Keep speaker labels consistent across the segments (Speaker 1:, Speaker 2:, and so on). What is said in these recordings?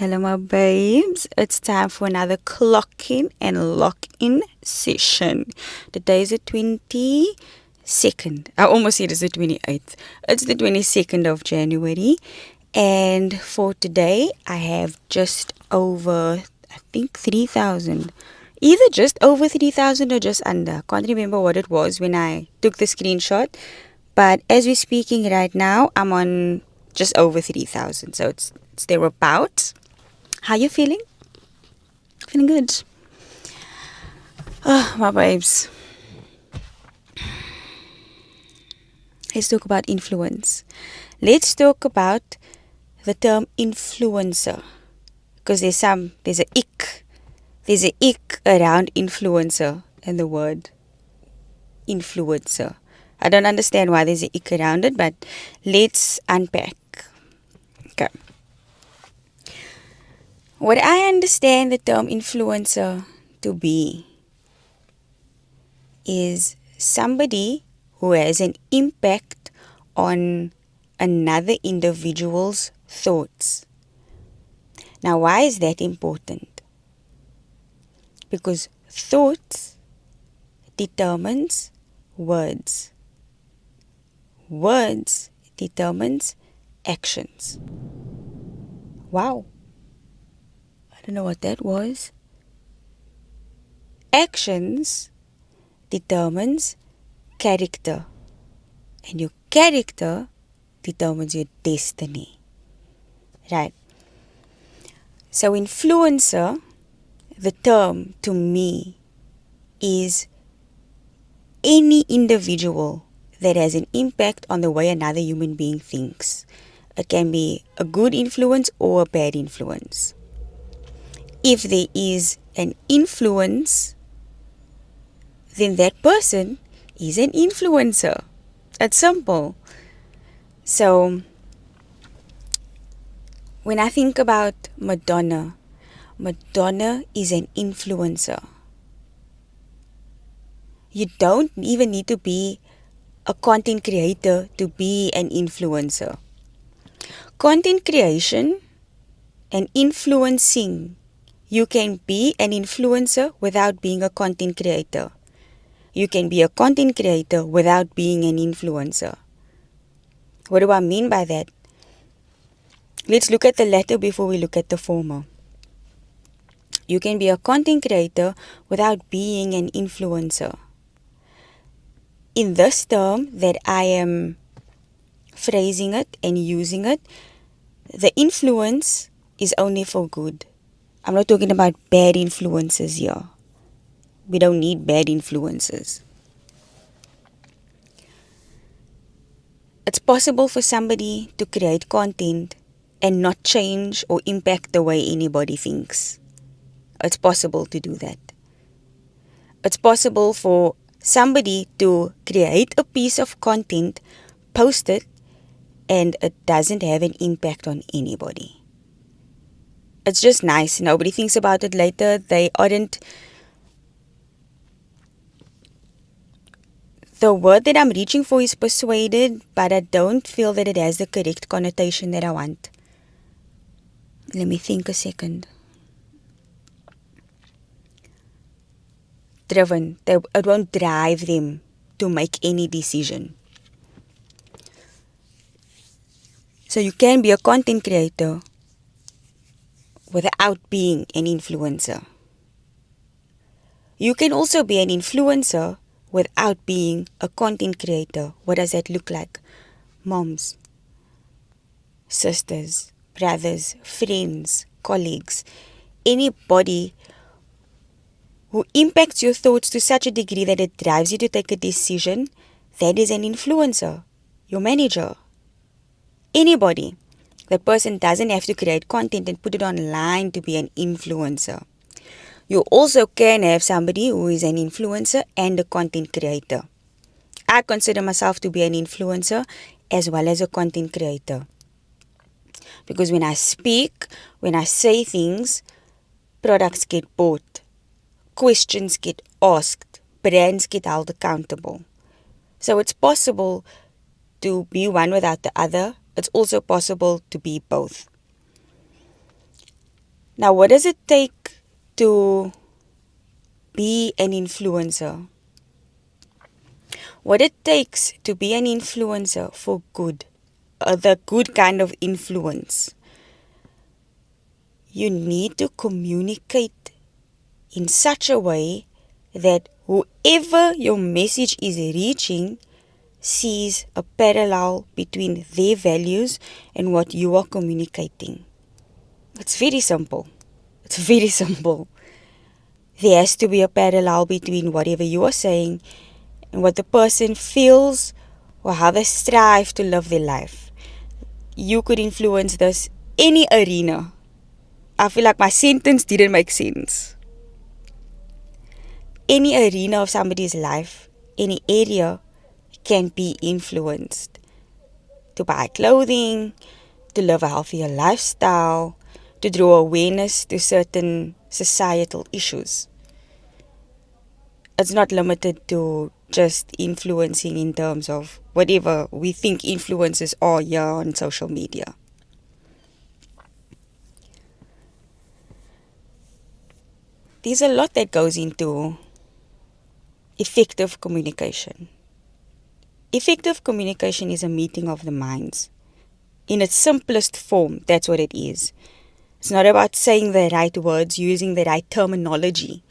Speaker 1: Hello, my babes. It's time for another clock in and lock in session. Today is the 22nd. I almost said it's the 28th. It's the 22nd of January. And for today, I have just over, I think, 3,000. Either just over 3,000 or just under. Can't remember what it was when I took the screenshot. But as we're speaking right now, I'm on just over 3,000. So it's thereabouts. How you feeling? Feeling good? Oh, my babes. Let's talk about influence. Let's talk about the term influencer. Because there's a ick. There's a ick around influencer and the word influencer. I don't understand why there's a ick around it, but let's unpack. Okay. What I understand the term influencer to be is somebody who has an impact on another individual's thoughts. Now, why is that important? Because thoughts determines words. Words determines actions. Wow. I don't know what that was. Actions determines character. And your character determines your destiny. Right. So influencer, the term to me is any individual that has an impact on the way another human being thinks. It can be a good influence or a bad influence. If there is an influence, then that person is an influencer. It's simple. So, when I think about Madonna, Madonna is an influencer. You don't even need to be a content creator to be an influencer. Content creation and influencing. You can be an influencer without being a content creator. You can be a content creator without being an influencer. What do I mean by that? Let's look at the latter before we look at the former. You can be a content creator without being an influencer. In this term that I am phrasing it and using it, the influence is only for good. I'm not talking about bad influences here. We don't need bad influences. It's possible for somebody to create content and not change or impact the way anybody thinks. It's possible to do that. It's possible for somebody to create a piece of content, post it, and it doesn't have an impact on anybody. It's just nice. Nobody thinks about it later. They aren't. The word that I'm reaching for is persuaded, but I don't feel that it has the correct connotation that I want. Let me think a second. Driven. It won't drive them to make any decision. So you can be a content creator without being an influencer. You can also be an influencer without being a content creator. What does that look like? Moms, sisters, brothers, friends, colleagues, anybody who impacts your thoughts to such a degree that it drives you to take a decision, that is an influencer. Your manager. Anybody. That person doesn't have to create content and put it online to be an influencer. You also can have somebody who is an influencer and a content creator. I consider myself to be an influencer as well as a content creator. Because when I speak, when I say things, products get bought, questions get asked, brands get held accountable. So it's possible to be one without the other. It's also possible to be both. Now, what does it take to be an influencer? What it takes to be an influencer for good, the good kind of influence, you need to communicate in such a way that whoever your message is reaching sees a parallel between their values and what you are communicating. It's very simple. It's very simple. There has to be a parallel between whatever you are saying and what the person feels or how they strive to live their life. You could influence this any arena. I feel like my sentence didn't make sense. Any arena of somebody's life, any area can be influenced. To buy clothing, to live a healthier lifestyle, to draw awareness to certain societal issues. It's not limited to just influencing in terms of whatever we think influencers are here on social media. There's a lot that goes into effective communication. Effective communication is a meeting of the minds. In its simplest form, that's what it is. It's not about saying the right words, using the right terminology.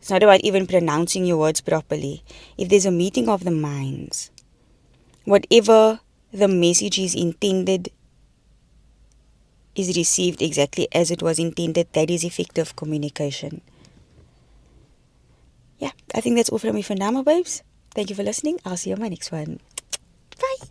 Speaker 1: It's not about even pronouncing your words properly. If there's a meeting of the minds, whatever the message is intended is received exactly as it was intended. That is effective communication. Yeah, I think that's all from me for now, my babes. Thank you for listening. I'll see you on my next one. Bye.